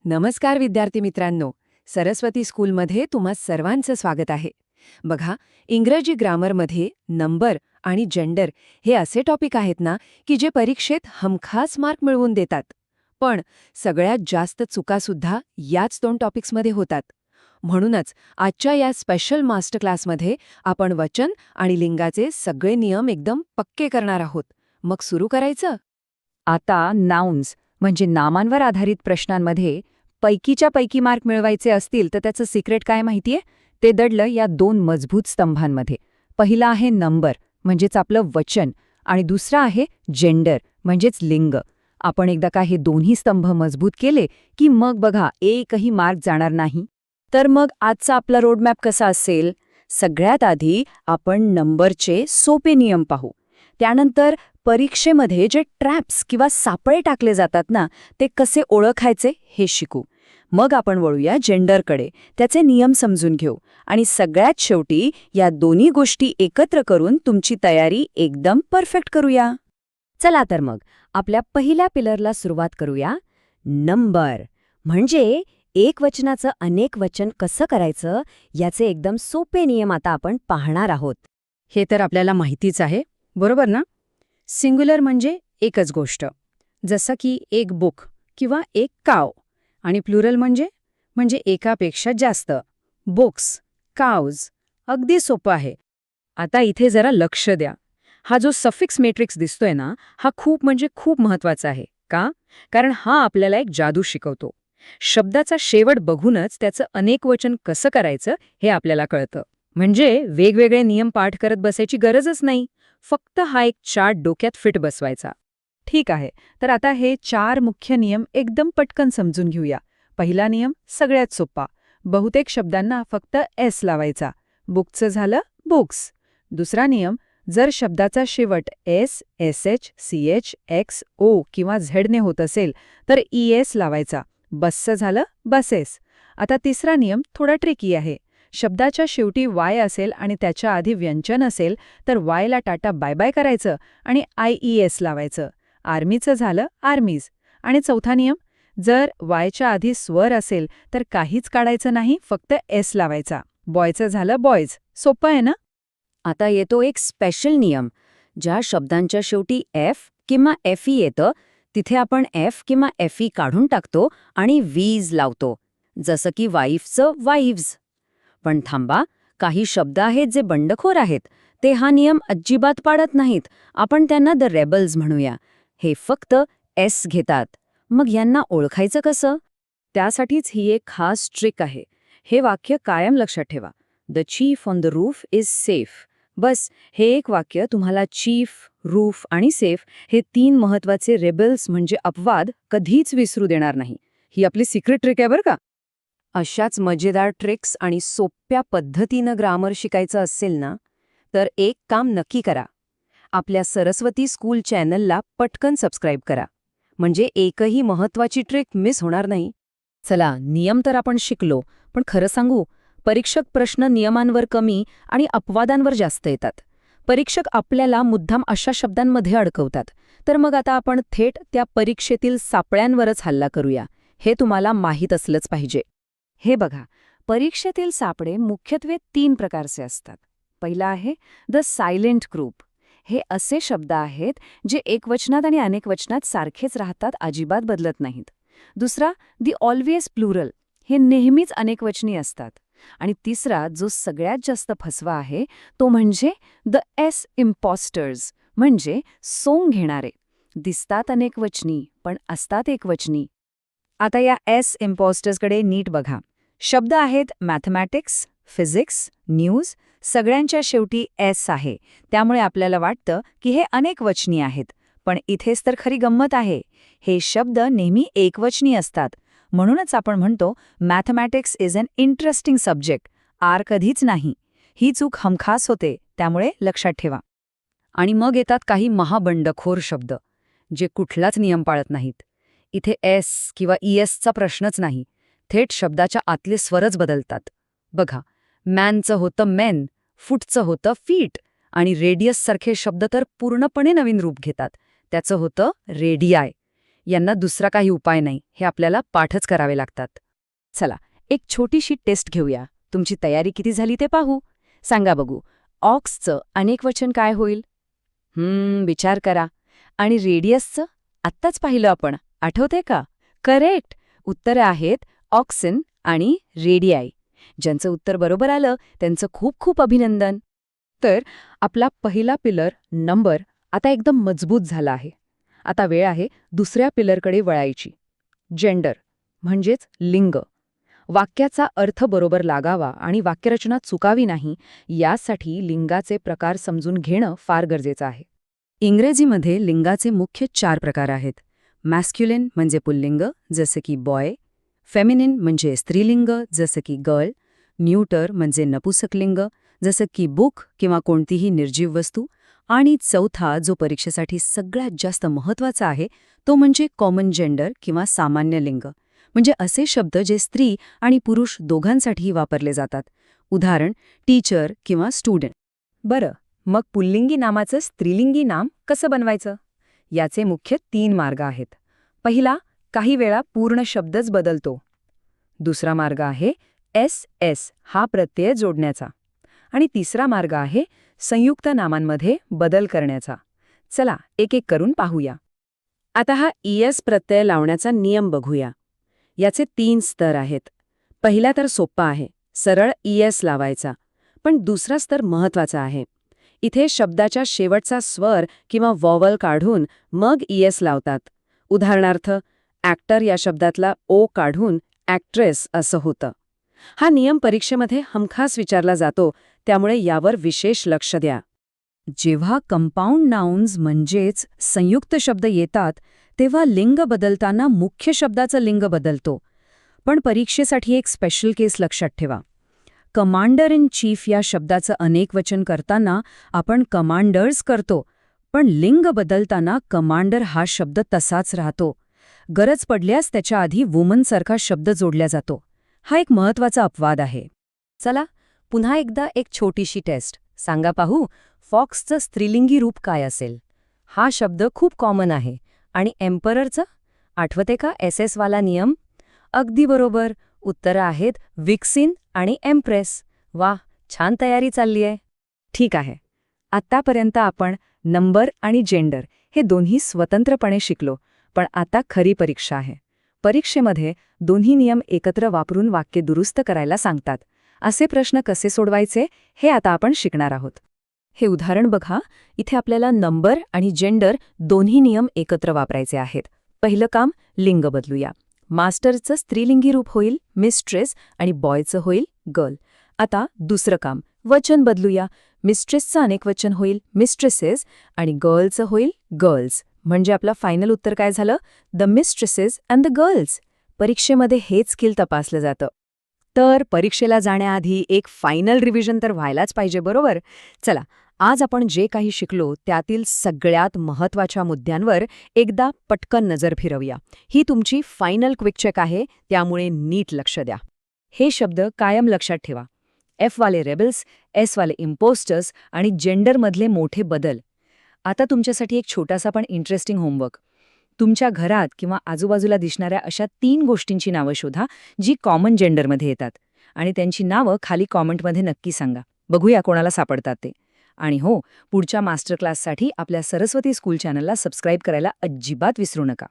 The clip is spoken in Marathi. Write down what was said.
नमस्कार विद्यार्थी मित्रांनो, सरस्वती स्कूलमध्ये तुम्हा सर्वांचं स्वागत आहे. बघा, इंग्रजी ग्रामरमध्ये नंबर आणि जेंडर हे असे टॉपिक आहेत ना की जे परीक्षेत हमखास मार्क मिळवून देतात. पण सगळ्यात जास्त चुकासुद्धा याच दोन टॉपिक्समध्ये होतात. म्हणूनच आजच्या या स्पेशल मास्टर क्लासमध्ये आपण वचन आणि लिंगाचे सगळे नियम एकदम पक्के करणार आहोत. मग सुरू करायचं? आता नाउन्स म्हणजे नामांवर आधारित प्रश्नांमध्ये पैकीच्या पैकी मार्क मिळवायचे असतील तर त्याचं सिक्रेट काय माहितीये? ते दडलं या दोन मजबूत स्तंभांमध्ये. पहिला आहे नंबर म्हणजेच आपलं वचन आणि दुसरा आहे जेंडर म्हणजेच लिंग. आपण एकदा का हे दोन्ही स्तंभ मजबूत केले की मग बघा एकही मार्क जाणार नाही. तर मग आजचा आपला रोडमॅप कसा असेल? सगळ्यात आधी आपण नंबरचे सोपे नियम पाहू. त्यानंतर परीक्षेमध्ये जे ट्रॅप्स किंवा सापळे टाकले जातात ना, ते कसे ओळखायचे हे शिकू. मग आपण वळूया जेंडरकडे, त्याचे नियम समजून घेऊ आणि सगळ्यात शेवटी या दोन्ही गोष्टी एकत्र करून तुमची तयारी एकदम परफेक्ट करूया. चला तर मग आपल्या पहिल्या पिलरला सुरुवात करूया. नंबर म्हणजे एकवचनाचं अनेक वचन कसं करायचं याचे एकदम सोपे नियम आता आपण पाहणार आहोत. हे तर आपल्याला माहितीच आहे, बरोबर ना? सिंग्युलर म्हणजे एकच गोष्ट, जसं की एक बुक किंवा एक काव. आणि प्लुरल म्हणजे एकापेक्षा जास्त, बुक्स, काउज. अगदी सोपं आहे. आता इथे जरा लक्ष द्या. हा जो सफिक्स मॅट्रिक्स दिसतोय ना, हा खूप महत्वाचा आहे. का? कारण हा आपल्याला एक जादू शिकवतो. शब्दाचा शेवट बघूनच त्याचं अनेकवचन कसं करायचं हे आपल्याला कळतं. म्हणजे वेगवेगळे नियम पाठ करत बसायची गरजच नाही. फक्त हा एक चार्ट डोक्यात फिट बसवायचा. ठीक आहे, तर आता हे 4 मुख्य नियम एकदम पटकन समजून घेऊया. पहिला नियम सगळ्यात सोपा. बहुतेक शब्दांना फक्त एस लावायचा. बुकचं झालं बुक्स. दुसरा नियम, जर शब्दाचा शेवट एस, एसएच, सीएच, एक्स, ओ किंवा झेडने होत असेल तर ईएस लावायचा. बसचं झालं बसेस. आता तिसरा नियम थोडा ट्रिकी आहे. शब्दाच्या शेवटी वाय असेल आणि त्याच्या आधी व्यंजन असेल तर वायला टाटा बाय बाय करायचं आणि आयईएस लावायचं. आर्मीचं झालं आर्मीज. आणि चौथा नियम, जर वायच्या आधी स्वर असेल तर काहीच काढायचं नाही, फक्त एस लावायचा. बॉयचं झालं बॉयज. सोपं आहे ना? आता येतो एक स्पेशल नियम. ज्या शब्दांच्या शेवटी एफ किंवा एफई येतं तिथे आपण एफ किंवा एफई काढून टाकतो आणि वीज लावतो, जसं की वाईफचं वाईव्ज. पण थांबा, काही शब्द आहेत जे बंडखोर आहेत. ते हा नियम अजिबात पाळत नाहीत. आपण त्यांना द रेबल्स म्हणूया. हे फक्त एस घेतात. मग यांना ओळखायचं कसं? त्यासाठीच ही एक खास ट्रिक आहे. हे वाक्य कायम लक्षात ठेवा. The chief on the roof is safe. बस हे एक वाक्य तुम्हाला चीफ, रूफ आणि सेफ हे 3 महत्वाचे रेबल्स म्हणजे अपवाद कधीच विसरू देणार नाही. ही आपली सिक्रेट ट्रिक आहे बरं का. अशाच मजेदार ट्रिक्स आणि सोप्या पद्धतीनं ग्रामर शिकायचं असेल ना, तर एक काम नक्की करा. आपल्या सरस्वती स्कूल चॅनलला पटकन सबस्क्राईब करा. म्हणजे एकही महत्वाची ट्रिक मिस होणार नाही. चला, नियम तर आपण शिकलो, पण खरं सांगू, परीक्षक प्रश्न नियमांवर कमी आणि अपवादांवर जास्त येतात. परीक्षक आपल्याला मुद्दाम अशा शब्दांमध्ये अडकवतात. तर मग आता आपण थेट त्या परीक्षेतील सापळ्यांवरच हल्ला करूया. हे तुम्हाला माहीत असलंच पाहिजे. हे बघा, परीक्षेतील सापळे मुख्यत्वे 3 प्रकारचे असतात. पहिला आहे द सायलेंट ग्रुप. हे असे शब्द आहेत जे एकवचनात आणि अनेकवचनात सारखेच राहतात, अजिबात बदलत नाहीत. दुसरा दी ऑलवेज प्लुरल. हे नेहमीच अनेकवचनी असतात. आणि तिसरा, जो सगळ्यात जास्त फसवा आहे, तो म्हणजे द एस इम्पॉस्टर्स, म्हणजे सोंग घेणारे. दिसतात अनेकवचनी पण असतात एकवचनी. आता या एस इम्पॉस्टर्सकडे नीट बघा. शब्द आहेत मॅथमॅटिक्स, फिजिक्स, न्यूज. सगळ्यांच्या शेवटी एस आहे. त्यामुळे आपल्याला वाटतं की हे अनेकवचनी आहेत. पण इथेच तर खरी गंमत आहे. हे शब्द नेहमी एकवचनी असतात. म्हणूनच आपण म्हणतो mathematics is an interesting subject. आर कधीच नाही. ही चूक हमखास होते, त्यामुळे लक्षात ठेवा. आणि मग येतात काही महाबंडखोर शब्द जे कुठलाच नियम पाळत नाहीत. इथे एस किंवा ईएसचा प्रश्नच नाही. थेट शब्दाच्या आतले स्वरच बदलतात. बघा, मॅनचं होतं मेन, फूटचं होतं फीट आणि रेडियससारखे शब्द तर पूर्णपणे नवीन रूप घेतात. त्याचं होतं रेडियाय. यांना दुसरा काही उपाय नाही, हे आपल्याला पाठच करावे लागतात. चला, एक छोटीशी टेस्ट घेऊया. तुमची तयारी किती झाली ते पाहू. सांगा बघू, ऑक्सचं अनेकवचन काय होईल? विचार करा. आणि रेडियसचं? आत्ताच पाहिलं आपण, आठवते का? करेक्ट! उत्तरं आहेत ऑक्सिन आणि रेडियाई. ज्यांचं उत्तर बरोबर आलं त्यांचं खूप खूप अभिनंदन. तर आपला पहिला पिलर नंबर आता एकदम मजबूत झाला आहे. आता वेळ आहे दुसऱ्या पिलरकडे वळायची. जेंडर म्हणजेच लिंग. वाक्याचा अर्थ बरोबर लागावा आणि वाक्यरचना चुकावी नाही, यासाठी लिंगाचे प्रकार समजून घेणं फार गरजेचं आहे. इंग्रजीमध्ये लिंगाचे मुख्य 4 प्रकार आहेत. मॅस्क्युलिन म्हणजे पुल्लिंग, जसं की बॉय. फेमिनिन म्हणजे स्त्रीलिंग, जसं की गर्ल. न्यूटर म्हणजे नपुसकलिंग, जसं की बुक किंवा कोणतीही निर्जीव वस्तू. आणि चौथा, जो परीक्षेसाठी सगळ्यात जास्त महत्त्वाचा आहे, तो म्हणजे कॉमन जेंडर किंवा सामान्य लिंग. म्हणजे असे शब्द जे स्त्री आणि पुरुष दोघांसाठीही वापरले जातात. उदाहरण, टीचर किंवा स्टुडंट. बरं, मग पुल्लिंगी नामाचं स्त्रीलिंगी नाम कसं बनवायचं? याचे मुख्य 3 मार्ग आहेत. पहिला, काही वेळा पूर्ण शब्दच बदलतो. दुसरा मार्ग आहे एस हा प्रत्यय जोडण्याचा. आणि तिसरा मार्ग आहे संयुक्त नामांमध्ये बदल करण्याचा. चला, एक एक करून पाहूया. आता हा ईएस प्रत्यय लावण्याचा नियम बघूया. याचे 3 स्तर आहेत. पहिला तर सोप्पा आहे, सरळ ईएस लावायचा. पण दुसरा स्तर महत्वाचा आहे. इथे शब्दाच्या शेवटचा स्वर किंवा वॉवल काढून मग ईएस लावतात. उदाहरणार्थ, ॲक्टर या शब्दातला ओ काढून ॲक्ट्रेस असं होतं. हा नियम परीक्षेमध्ये हमखास विचारला जातो, त्यामुळे यावर विशेष लक्ष द्या. जेव्हा कंपाऊंड नाउन्स म्हणजेच संयुक्त शब्द येतात, तेव्हा लिंग बदलताना मुख्य शब्दाचं लिंग बदलतो. पण परीक्षेसाठी एक स्पेशल केस लक्षात ठेवा. कमांडर इन चीफ या शब्दाचं अनेकवचन करताना आपण कमांडर्स करतो, पण लिंग बदलताना कमांडर हा शब्द तसाच राहतो. गरज पडल्यास त्याच्या आधी वुमनसारखा शब्द जोडला जातो. हा एक महत्त्वाचा अपवाद आहे. चला, पुन्हा एकदा एक छोटीशी टेस्ट. सांगा पाहू, फॉक्सचं स्त्रीलिंगी रूप काय असेल? हा शब्द खूप कॉमन आहे. आणि एम्पररचं? आठवते का SS वाला नियम? अगदी बरोबर. उत्तरं आहेत विक्सिन आणि एम्प्रेस. वाह, छान तयारी चाललीये. ठीक आहे, आत्तापर्यंत आपण नंबर आणि जेंडर हे दोन्ही स्वतंत्रपणे शिकलो. पण आता खरी परीक्षा आहे. परीक्षेमध्ये दोन्ही नियम एकत्र वापरून वाक्य दुरुस्त करायला सांगतात. असे प्रश्न कसे सोडवायचे हे आता आपण शिकणार आहोत. हे उदाहरण बघा. इथे आपल्याला नंबर आणि जेंडर दोन्ही नियम एकत्र वापरायचे आहेत. पहिलं काम, लिंग बदलूया. मास्टरचं स्त्रीलिंगी रूप होईल मिस्ट्रेस आणि बॉयचं होईल गर्ल. आता दुसरं काम, वचन बदलूया. मिस्ट्रेसचं अनेकवचन होईल मिस्ट्रेसेस आणि गर्लचं होईल गर्ल्स. म्हणजे आपलं फायनल उत्तर काय झालं? The mistresses and the girls. परीक्षेमध्ये हेच स्किल तपासलं जातं. तर परीक्षेला जाण्याआधी एक फायनल रिव्हिजन तर व्हायलाच पाहिजे, बरोबर? चला, आज आपण जे काही शिकलो त्यातील सगळ्यात महत्त्वाच्या मुद्द्यांवर एकदा पटकन नजर फिरवूया. ही तुमची फायनल क्विक चेक आहे, त्यामुळे नीट लक्ष द्या. हे शब्द कायम लक्षात ठेवा. F वाले रेबल्स, S वाले इम्पोस्टर्स आणि जेंडरमधले मोठे बदल. आता तुमच्यासाठी एक छोटासा पण इंटरेस्टिंग होमवर्क. तुमच्या घरात किंवा आजूबाजूला दिसणाऱ्या अशा 3 गोष्टींची नावं शोधा जी कॉमन जेंडरमध्ये येतात. आणि त्यांची नावं खाली कॉमेंटमध्ये नक्की सांगा. बघूया कोणाला सापडतात ते. आणि हो, पुढच्या मास्टर क्लाससाठी आपल्या सरस्वती स्कूल चॅनलला सबस्क्राईब करायला अजिबात विसरू नका.